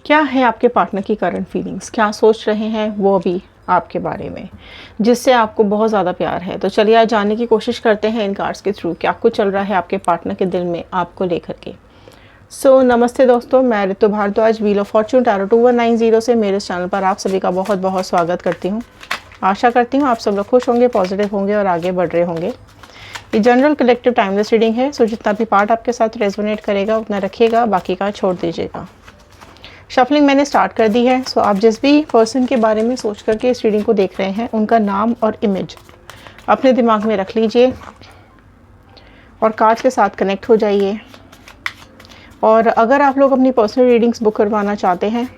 क्या है आपके पार्टनर की करंट फीलिंग्स, क्या सोच रहे हैं वो भी आपके बारे में, जिससे आपको बहुत ज़्यादा प्यार है। तो चलिए आज जानने की कोशिश करते हैं इन कार्ड्स के थ्रू क्या कुछ चल रहा है आपके पार्टनर के दिल में आपको लेकर के। नमस्ते दोस्तों, मैं Ritu Bhardwaj wheel of fortune tarot 2190 से मेरे चैनल पर आप सभी का बहुत बहुत स्वागत करती हूँ। आशा करती हूँ आप सब लोग खुश होंगे, पॉजिटिव होंगे और आगे बढ़ रहे होंगे। ये जनरल कलेक्टिव टाइमलेस रीडिंग है, सो जितना भी पार्ट आपके साथ रेजोनेट करेगा उतना रखिएगा, बाकी का छोड़ दीजिएगा। शफलिंग मैंने स्टार्ट कर दी है। सो आप जिस भी पर्सन के बारे में सोच करके इस रीडिंग को देख रहे हैं उनका नाम और इमेज अपने दिमाग में रख लीजिए और कार्ड्स के साथ कनेक्ट हो जाइए। और अगर आप लोग अपनी पर्सनल रीडिंग्स बुक करवाना चाहते हैं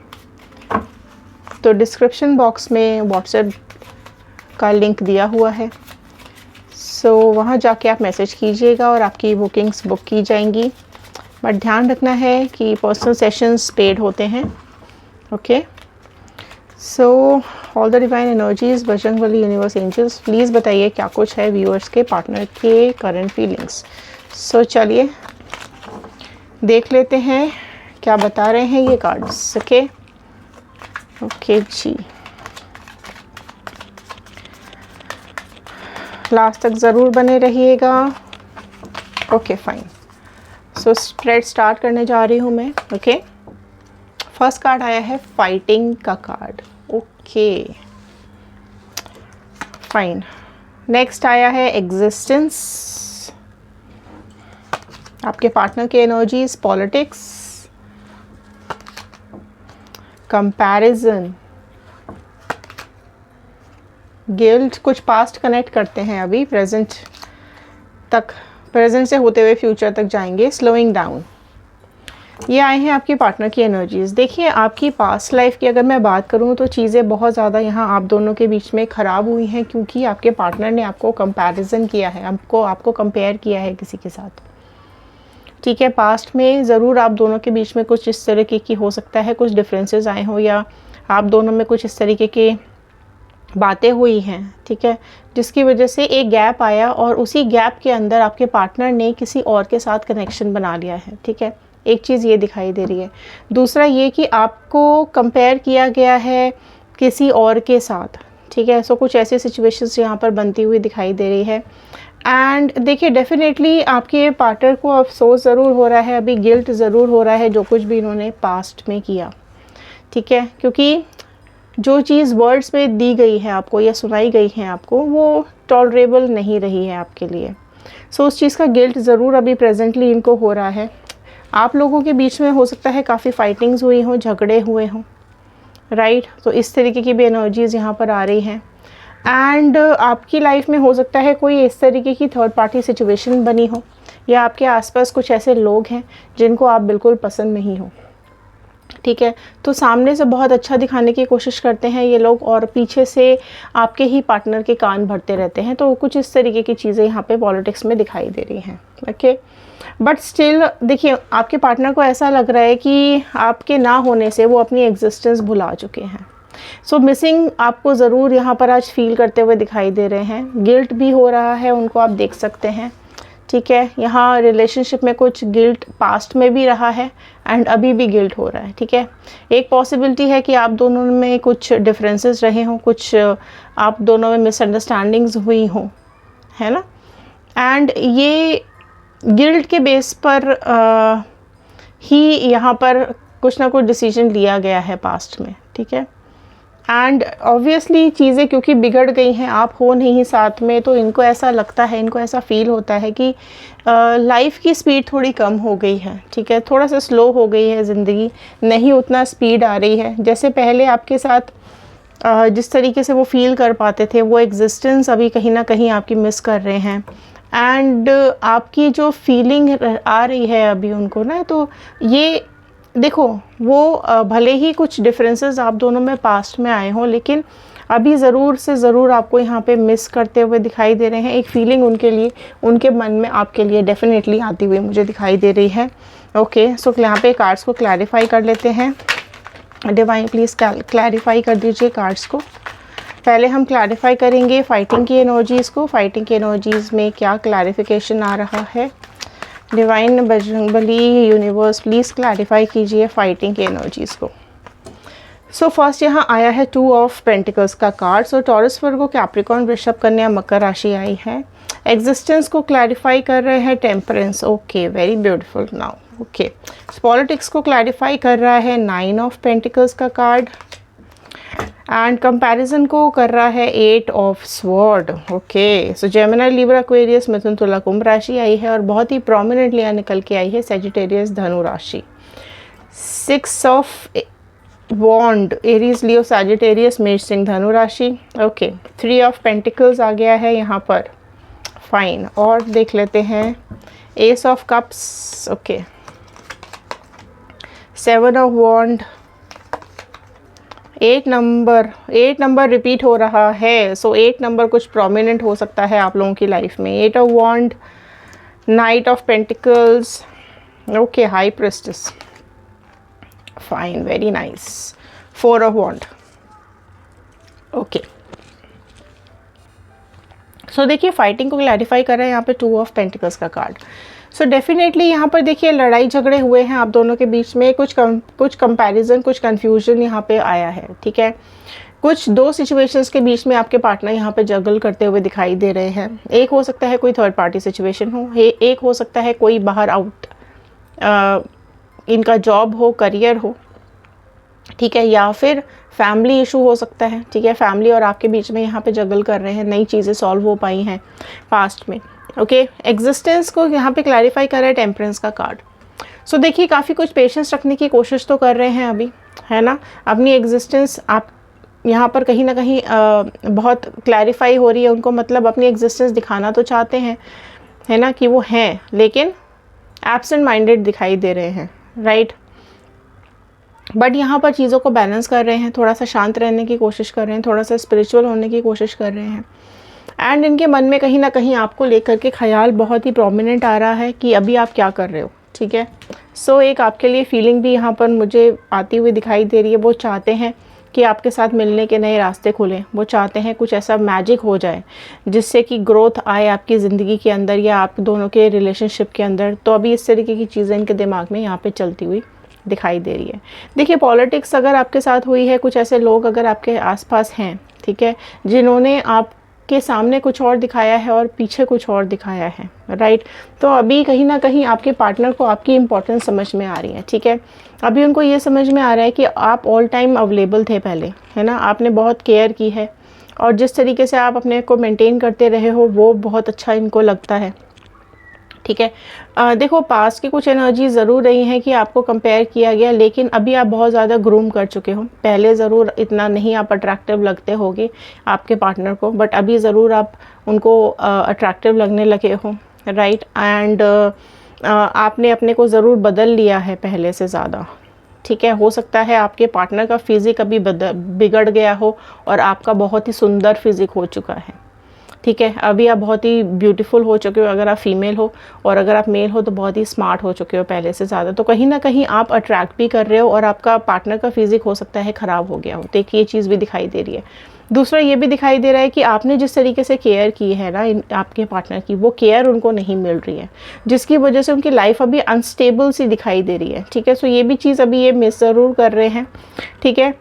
तो डिस्क्रिप्शन बॉक्स में व्हाट्सएप का लिंक दिया हुआ है। सो वहाँ जाके आप मैसेज कीजिएगा और आपकी बुकिंग्स बुक की जाएंगी। बट ध्यान रखना है कि पर्सनल सेशंस पेड होते हैं। Okay, so all the divine energies, Bajrangbali, universe, angels, please बताइए क्या कुछ है व्यूअर्स के पार्टनर के करंट फीलिंग्स। सो चलिए देख लेते हैं क्या बता रहे हैं ये कार्ड्स। ओके ओके जी, लास्ट तक ज़रूर बने रहिएगा। Okay fine, so spread start करने जा रही हूँ मैं। ओके, फर्स्ट कार्ड आया है फाइटिंग का कार्ड। ओके फाइन, नेक्स्ट आया है एग्जिस्टेंस, आपके पार्टनर के एनर्जीज, पॉलिटिक्स, कंपैरिजन, गिल्ट, कुछ पास्ट कनेक्ट करते हैं अभी प्रेजेंट तक, प्रेजेंट से होते हुए फ्यूचर तक जाएंगे, स्लोइंग डाउन। ये आए हैं आपके पार्टनर की एनर्जीज। देखिए आपकी पास्ट लाइफ की अगर मैं बात करूं तो चीज़ें बहुत ज़्यादा यहाँ आप दोनों के बीच में ख़राब हुई हैं, क्योंकि आपके पार्टनर ने आपको कंपैरिजन किया है, आपको कंपेयर किया है किसी के साथ। ठीक है, पास्ट में ज़रूर आप दोनों के बीच में कुछ इस तरीके की हो सकता है कुछ डिफरेंसेस आए हों, या आप दोनों में कुछ इस तरीके के बातें हुई हैं। ठीक है, जिसकी वजह से एक गैप आया और उसी गैप के अंदर आपके पार्टनर ने किसी और के साथ कनेक्शन बना लिया है। ठीक है, एक चीज़ ये दिखाई दे रही है। दूसरा ये कि आपको कंपेयर किया गया है किसी और के साथ। ठीक है, सो कुछ ऐसी सिचुएशंस यहाँ पर बनती हुई दिखाई दे रही है। एंड देखिए डेफिनेटली आपके पार्टनर को अफसोस ज़रूर हो रहा है, अभी गिल्ट ज़रूर हो रहा है जो कुछ भी इन्होंने पास्ट में किया। ठीक है, क्योंकि जो चीज़ वर्ड्स में दी गई है आपको या सुनाई गई है आपको, वो टॉलरेबल नहीं रही है आपके लिए। सो उस चीज़ का गिल्ट ज़रूर अभी प्रेजेंटली इनको हो रहा है। आप लोगों के बीच में हो सकता है काफ़ी फाइटिंग्स हुई हों, झगड़े हुए हों, राइट। तो इस तरीके की भी एनर्जीज़ यहाँ पर आ रही हैं। एंड आपकी लाइफ में हो सकता है कोई इस तरीके की थर्ड पार्टी सिचुएशन बनी हो, या आपके आसपास कुछ ऐसे लोग हैं जिनको आप बिल्कुल पसंद नहीं हो। ठीक है, तो सामने से बहुत अच्छा दिखाने की कोशिश करते हैं ये लोग और पीछे से आपके ही पार्टनर के कान भरते रहते हैं। तो कुछ इस तरीके की चीज़ें यहाँ पे पॉलिटिक्स में दिखाई दे रही हैं। ओके, बट स्टिल देखिए आपके पार्टनर को ऐसा लग रहा है कि आपके ना होने से वो अपनी एग्जिस्टेंस भुला चुके हैं। सो मिसिंग आपको ज़रूर यहाँ पर आज फील करते हुए दिखाई दे रहे हैं। गिल्ट भी हो रहा है उनको, आप देख सकते हैं। ठीक है, यहाँ रिलेशनशिप में कुछ गिल्ट पास्ट में भी रहा है एंड अभी भी गिल्ट हो रहा है। ठीक है, एक पॉसिबिलिटी है कि आप दोनों में कुछ डिफरेंसेस रहे हों, कुछ आप दोनों में मिसअंडरस्टैंडिंग्स हुई हों, है ना। एंड ये गिल्ट के बेस पर ही यहाँ पर कुछ ना कुछ डिसीजन लिया गया है पास्ट में। ठीक है, एंड ऑब्वियसली चीज़ें क्योंकि बिगड़ गई हैं, आप हो नहीं साथ में, तो इनको ऐसा लगता है, इनको ऐसा फील होता है कि लाइफ की स्पीड थोड़ी कम हो गई है। ठीक है, थोड़ा सा स्लो हो गई है ज़िंदगी, नहीं उतना स्पीड आ रही है जैसे पहले आपके साथ जिस तरीके से वो फील कर पाते थे, वो एग्जिस्टेंस अभी कहीं ना कहीं आपकी मिस कर रहे हैं। एंड आपकी जो फीलिंग आ रही है अभी उनको ना, तो ये देखो वो भले ही कुछ डिफरेंसेस आप दोनों में पास्ट में आए हों, लेकिन अभी ज़रूर से ज़रूर आपको यहाँ पे मिस करते हुए दिखाई दे रहे हैं। एक फीलिंग उनके लिए, उनके मन में आपके लिए डेफिनेटली आती हुई मुझे दिखाई दे रही है। ओके, सो यहाँ पे कार्ड्स को क्लैरिफाई कर लेते हैं। डिवाइन प्लीज़ क्लैरिफाई कर दीजिए कार्ड्स को। पहले हम क्लैरिफाई करेंगे फाइटिंग की एनर्जीज़ को। फाइटिंग की एनर्जीज़ में क्या क्लैरिफिकेशन आ रहा है। Divine, Bajrangbali, universe, please clarify कीजिए फाइटिंग की एनर्जीज़ को। सो फर्स्ट यहाँ आया है 2 ऑफ पेंटिकल्स का कार्ड। सो टॉरस, वर्गो, कैप्रिकॉर्न, वृषभ, कन्या, मकर राशि आई है। एग्जिस्टेंस को क्लैरिफाई कर रहे हैं temperance. Okay, very beautiful. Now okay, politics को क्लैरिफाई कर रहा है 9 ऑफ पेंटिकल्स का कार्ड। एंड कंपैरिजन को कर रहा है 8 of sword. Okay, so Gemini, Libra, Aquarius, मिथुन, तुला, कुंभ राशि आई है और बहुत ही प्रोमिनेंटली यहाँ निकल के आई है सैजिटेरियस, धनु राशि। 6 of wand, Aries, Leo, Sagittarius, मेष, सिंह, धनु राशि। ओके, 3 ऑफ पेंटिकल्स आ गया है यहाँ पर। फाइन, और देख लेते हैं ace of cups. Okay, 7 of wand, 8 number repeat हो रहा है। सो 8 नंबर कुछ प्रोमिनेंट हो सकता है आप लोगों की लाइफ में। 8 of wand, knight of pentacles. Okay, high priestess. Fine, very nice. 4 of wand. Okay, so देखिए फाइटिंग को क्लैरिफाई कर रहे हैं यहाँ पे 2 ऑफ पेंटिकल्स का कार्ड। सो डेफिनेटली यहाँ पर देखिए लड़ाई झगड़े हुए हैं आप दोनों के बीच में, कुछ कंपैरिजन, कुछ कन्फ्यूजन यहाँ पे आया है। ठीक है, कुछ 2 सिचुएशंस के बीच में आपके पार्टनर यहाँ पे जगल करते हुए दिखाई दे रहे हैं। एक हो सकता है कोई थर्ड पार्टी सिचुएशन हो, एक हो सकता है कोई बाहर आउट इनका जॉब हो, करियर हो। ठीक है, या फिर फैमिली इशू हो सकता है। ठीक है, फैमिली और आपके बीच में यहाँ पे जगल कर रहे हैं, नई चीज़ें सॉल्व हो पाई हैं पास्ट में। ओके, एग्जिस्टेंस को यहाँ पे क्लैरिफाई कर रहा है टेम्परेंस का कार्ड। सो देखिए काफ़ी कुछ पेशेंस रखने की कोशिश तो कर रहे हैं अभी, है ना। अपनी एग्जिस्टेंस आप यहाँ पर कहीं ना कहीं बहुत क्लैरिफाई हो रही है उनको, मतलब अपनी एग्जिस्टेंस दिखाना तो चाहते हैं, है ना, कि वो हैं, लेकिन एब्सेंट माइंडेड दिखाई दे रहे हैं, राइट। बट यहाँ पर चीज़ों को बैलेंस कर रहे हैं, थोड़ा सा शांत रहने की कोशिश कर रहे हैं, थोड़ा सा स्पिरिचुअल होने की कोशिश कर रहे हैं। एंड इनके मन में कहीं ना कहीं आपको लेकर के ख्याल बहुत ही प्रोमिनेंट आ रहा है कि अभी आप क्या कर रहे हो। ठीक है, सो एक आपके लिए फीलिंग भी यहाँ पर मुझे आती हुई दिखाई दे रही है। वो चाहते हैं कि आपके साथ मिलने के नए रास्ते खुलें, वो चाहते हैं कुछ ऐसा मैजिक हो जाए जिससे कि ग्रोथ आए आपकी ज़िंदगी के अंदर या आप दोनों के रिलेशनशिप के अंदर। तो अभी इस तरीके की चीज़ें इनके दिमाग में यहाँ पे चलती हुई दिखाई दे रही है। देखिए पॉलिटिक्स अगर आपके साथ हुई है, कुछ ऐसे लोग अगर आपके आसपास हैं, ठीक है, जिन्होंने आपके सामने कुछ और दिखाया है और पीछे कुछ और दिखाया है, राइट। तो अभी कहीं ना कहीं आपके पार्टनर को आपकी इम्पोर्टेंस समझ में आ रही है। ठीक है, अभी उनको ये समझ में आ रहा है कि आप ऑल टाइम अवेलेबल थे पहले, है ना, आपने बहुत केयर की है और जिस तरीके से आप अपने को मेंटेन करते रहे हो वो बहुत अच्छा इनको लगता है। ठीक है, देखो पास्ट की कुछ एनर्जी ज़रूर रही हैं कि आपको कंपेयर किया गया, लेकिन अभी आप बहुत ज़्यादा ग्रूम कर चुके हो। पहले ज़रूर इतना नहीं आप अट्रैक्टिव लगते होगे आपके पार्टनर को, बट अभी ज़रूर आप उनको अट्रैक्टिव लगने लगे हो, राइट। एंड आपने अपने को ज़रूर बदल लिया है पहले से ज़्यादा। ठीक है, हो सकता है आपके पार्टनर का फिज़िक अभी बिगड़ गया हो और आपका बहुत ही सुंदर फिज़िक हो चुका है। ठीक है, अभी आप बहुत ही ब्यूटीफुल हो चुके हो अगर आप फीमेल हो, और अगर आप मेल हो तो बहुत ही स्मार्ट हो चुके हो पहले से ज़्यादा। तो कहीं ना कहीं आप अट्रैक्ट भी कर रहे हो और आपका पार्टनर का फिज़िक हो सकता है ख़राब हो गया हो। तो एक ये चीज़ भी दिखाई दे रही है। दूसरा ये भी दिखाई दे रहा है कि आपने जिस तरीके से केयर की है ना आपके पार्टनर की, वो केयर उनको नहीं मिल रही है, जिसकी वजह से उनकी लाइफ अभी अनस्टेबल सी दिखाई दे रही है। ठीक है, सो ये भी चीज़ अभी ये मिस ज़रूर कर रहे हैं। ठीक है,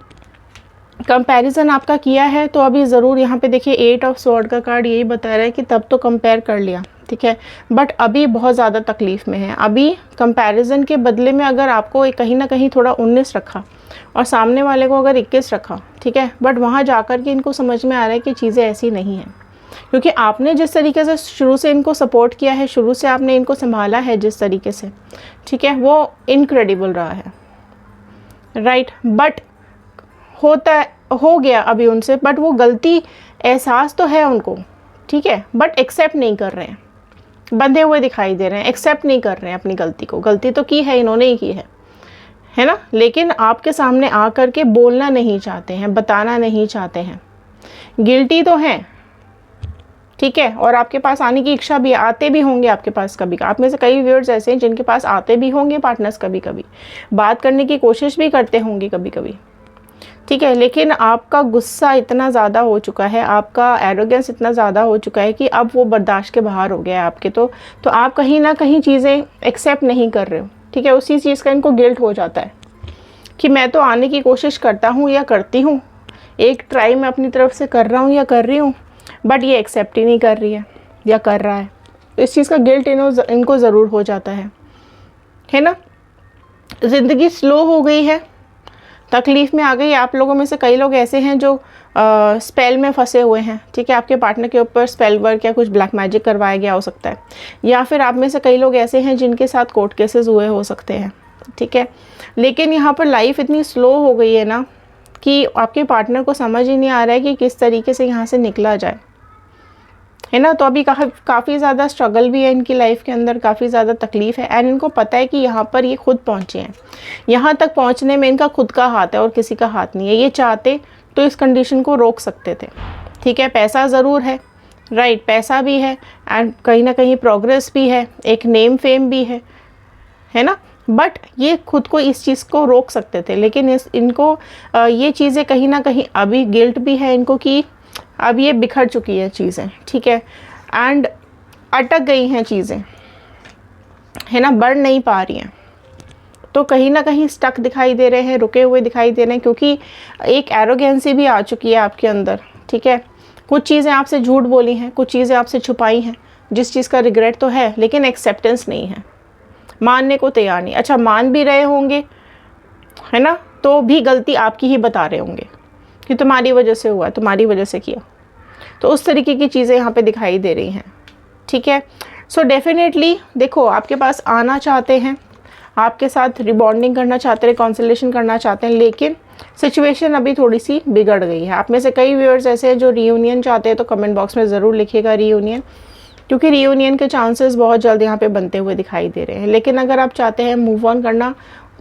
कंपैरिजन आपका किया है तो अभी ज़रूर यहाँ पे देखिए 8 ऑफ स्वॉर्ड का कार्ड यही बता रहा है कि तब तो कंपेयर कर लिया, ठीक है, बट अभी बहुत ज़्यादा तकलीफ़ में है। अभी कंपैरिजन के बदले में अगर आपको कहीं ना कहीं थोड़ा 19 रखा और सामने वाले को अगर 21 रखा, ठीक है, बट वहाँ जाकर के इनको समझ में आ रहा है कि चीज़ें ऐसी नहीं हैं, क्योंकि आपने जिस तरीके से शुरू से इनको सपोर्ट किया है, शुरू से आपने इनको संभाला है जिस तरीके से, ठीक है, वो इनक्रेडिबल रहा है, राइट। बट हो गया अभी उनसे, बट वो गलती एहसास तो है उनको, ठीक है, बट एक्सेप्ट नहीं कर रहे हैं, बंधे हुए दिखाई दे रहे हैं, एक्सेप्ट नहीं कर रहे हैं अपनी गलती को। गलती तो की है इन्होंने ही की है ना, लेकिन आपके सामने आकर के बोलना नहीं चाहते हैं, बताना नहीं चाहते हैं, गिल्टी तो हैं, ठीक है, और आपके पास आने की इच्छा भी, आते भी होंगे आपके पास कभी। आप में से कई व्यूअर्स ऐसे हैं जिनके पास आते भी होंगे पार्टनर्स, कभी कभी बात करने की कोशिश भी करते होंगे कभी कभी, ठीक है, लेकिन आपका गुस्सा इतना ज़्यादा हो चुका है, आपका एरोगेंस इतना ज़्यादा हो चुका है कि अब वो बर्दाश्त के बाहर हो गया है आपके। तो आप कहीं ना कहीं चीज़ें एक्सेप्ट नहीं कर रहे हो, ठीक है, उसी चीज़ का इनको गिल्ट हो जाता है, कि मैं तो आने की कोशिश करता हूँ या करती हूँ, एक ट्राई मैं अपनी तरफ से कर रहा हूँ या कर रही हूँ, बट ये एक्सेप्ट ही नहीं कर रही है या कर रहा है, तो इस चीज़ का गिल्ट इनको ज़रूर हो जाता है ना। ज़िंदगी स्लो हो गई है, तकलीफ़ में आ गई। आप लोगों में से कई लोग ऐसे हैं जो स्पेल में फंसे हुए हैं, ठीक है। आपके पार्टनर के ऊपर स्पेल वर्क या कुछ ब्लैक मैजिक करवाया गया हो सकता है, या फिर आप में से कई लोग ऐसे हैं जिनके साथ कोर्ट केसेस हुए हो सकते हैं, ठीक है। लेकिन यहाँ पर लाइफ इतनी स्लो हो गई है ना कि आपके पार्टनर को समझ ही नहीं आ रहा है कि किस तरीके से यहाँ से निकला जाए, है ना। तो अभी काफ़ी ज़्यादा स्ट्रगल भी है इनकी लाइफ के अंदर, काफ़ी ज़्यादा तकलीफ़ है, एंड इनको पता है कि यहाँ पर ये खुद पहुँचे हैं। यहाँ तक पहुँचने में इनका खुद का हाथ है और किसी का हाथ नहीं है। ये चाहते तो इस कंडीशन को रोक सकते थे, ठीक है। पैसा ज़रूर है, राइट, पैसा भी है, एंड कहीं ना कहीं प्रोग्रेस भी है, एक नेम फेम भी है ना। बट ये खुद को इस चीज़ को रोक सकते थे, लेकिन इनको ये चीज़ें कहीं ना कहीं अभी गिल्ट भी है इनको कि अब ये बिखर चुकी है चीज़ें, ठीक है, एंड अटक गई हैं चीज़ें, है ना, बढ़ नहीं पा रही हैं। तो कहीं ना कहीं स्टक दिखाई दे रहे हैं, रुके हुए दिखाई दे रहे हैं, क्योंकि एक एरोगेंसी भी आ चुकी है आपके अंदर, ठीक है। कुछ चीज़ें आपसे झूठ बोली हैं, कुछ चीज़ें आपसे छुपाई हैं, जिस चीज़ का रिग्रेट तो है, लेकिन एक्सेप्टेंस नहीं है, मानने को तैयार नहीं। अच्छा, मान भी रहे होंगे, है ना, तो भी गलती आपकी ही बता रहे होंगे कि तुम्हारी वजह से हुआ, तुम्हारी वजह से किया। तो उस तरीके की चीज़ें यहाँ पे दिखाई दे रही हैं, ठीक है। सो डेफिनेटली देखो, आपके पास आना चाहते हैं, आपके साथ रिबॉन्डिंग करना चाहते हैं, रिकॉन्सिलेशन करना चाहते हैं, लेकिन सिचुएशन अभी थोड़ी सी बिगड़ गई है। आप में से कई व्यूअर्स ऐसे हैं जो रीयूनियन चाहते हैं, तो कमेंट बॉक्स में ज़रूर लिखिएगा रीयूनियन, क्योंकि रीयूनियन के चांसेस बहुत जल्द यहाँ पे बनते हुए दिखाई दे रहे हैं। लेकिन अगर आप चाहते हैं मूव ऑन करना,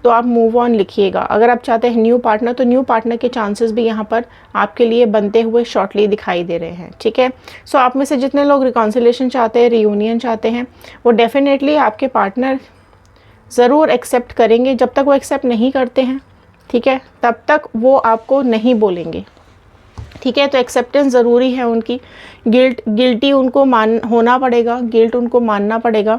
तो आप मूव ऑन लिखिएगा। अगर आप चाहते हैं न्यू पार्टनर, तो न्यू पार्टनर के चांसेस भी यहाँ पर आपके लिए बनते हुए शॉर्टली दिखाई दे रहे हैं, ठीक है। सो आप में से जितने लोग रिकॉन्सिलेशन चाहते हैं, रीयूनियन चाहते हैं, वो डेफिनेटली आपके पार्टनर ज़रूर एक्सेप्ट करेंगे। जब तक वो एक्सेप्ट नहीं करते हैं, ठीक है, तब तक वो आपको नहीं बोलेंगे, ठीक है। तो एक्सेप्टेंस ज़रूरी है उनकी। गिल्टी उनको होना पड़ेगा, गिल्ट उनको मानना पड़ेगा,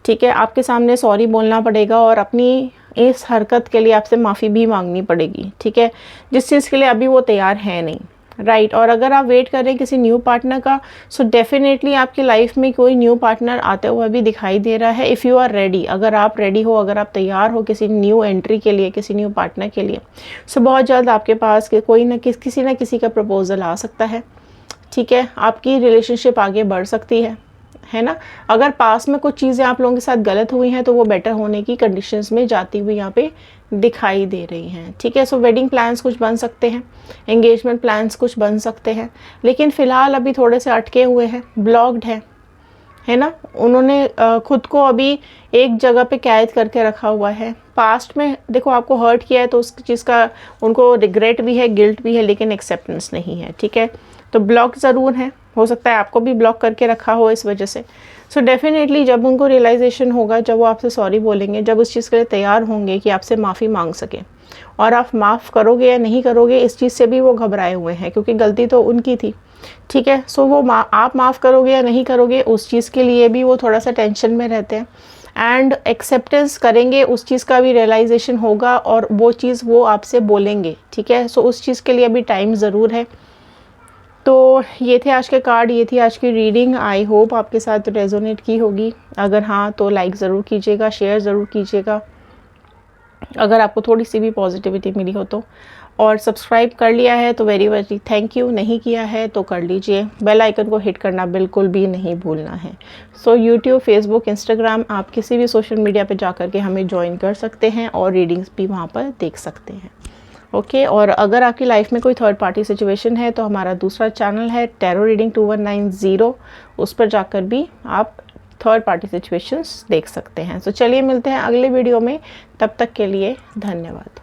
ठीक है। आपके सामने सॉरी बोलना पड़ेगा और अपनी इस हरकत के लिए आपसे माफ़ी भी मांगनी पड़ेगी, ठीक है, जिस चीज़ के लिए अभी वो तैयार है नहीं, राइट। और अगर आप वेट कर रहे हैं किसी न्यू पार्टनर का, सो डेफिनेटली आपकी लाइफ में कोई न्यू पार्टनर आते हुए भी दिखाई दे रहा है। इफ़ यू आर रेडी, अगर आप रेडी हो, अगर आप तैयार हो किसी न्यू एंट्री के लिए, किसी न्यू पार्टनर के लिए, सो बहुत जल्द आपके पास किसी ना किसी का प्रपोजल आ सकता है, ठीक है। आपकी रिलेशनशिप आगे बढ़ सकती है ना। अगर पास में कुछ चीज़ें आप लोगों के साथ गलत हुई हैं, तो वो बेटर होने की कंडीशंस में जाती हुई यहाँ पे दिखाई दे रही हैं, ठीक है। सो वेडिंग प्लान्स कुछ बन सकते हैं, एंगेजमेंट प्लान्स कुछ बन सकते हैं, लेकिन फ़िलहाल अभी थोड़े से अटके हुए हैं, ब्लॉक्ड है ना। उन्होंने खुद को अभी एक जगह पे कैद करके रखा हुआ है। पास्ट में देखो आपको हर्ट किया है, तो उस चीज़ का उनको रिग्रेट भी है, गिल्ट भी है, लेकिन एक्सेप्टेंस नहीं है, ठीक है। तो ब्लॉक ज़रूर है, हो सकता है आपको भी ब्लॉक करके रखा हो इस वजह से। सो डेफिनेटली जब उनको रियलाइजेशन होगा, जब वो आपसे सॉरी बोलेंगे, जब उस चीज़ के लिए तैयार होंगे कि आपसे माफ़ी मांग सकें, और आप माफ़ करोगे या नहीं करोगे, इस चीज़ से भी वो घबराए हुए हैं, क्योंकि गलती तो उनकी थी, ठीक है। सो वो आप माफ़ करोगे या नहीं करोगे, उस चीज़ के लिए भी वो थोड़ा सा टेंशन में रहते हैं, एंड एक्सेप्टेंस करेंगे, उस चीज़ का भी रियलाइजेशन होगा और वो चीज़ वो आपसे बोलेंगे, ठीक है। सो उस चीज़ के लिए अभी टाइम ज़रूर है। तो ये थे आज के कार्ड, ये थी आज की रीडिंग। आई होप आपके साथ रेजोनेट की होगी। अगर हाँ, तो लाइक ज़रूर कीजिएगा, शेयर ज़रूर कीजिएगा अगर आपको थोड़ी सी भी पॉजिटिविटी मिली हो तो, और सब्सक्राइब कर लिया है तो वेरी वेरी थैंक यू, नहीं किया है तो कर लीजिए। बेल आइकन को हिट करना बिल्कुल भी नहीं भूलना है। सो यूट्यूब, फेसबुक, इंस्टाग्राम, आप किसी भी सोशल मीडिया पे जा कर के हमें ज्वाइन कर सकते हैं और रीडिंग्स भी वहाँ पर देख सकते हैं, ओके। और अगर आपकी लाइफ में कोई थर्ड पार्टी सिचुएशन है, तो हमारा दूसरा चैनल है टैरो रीडिंग 2190, उस पर जाकर भी आप थर्ड पार्टी सिचुएशंस देख सकते हैं। सो चलिए मिलते हैं अगले वीडियो में, तब तक के लिए धन्यवाद।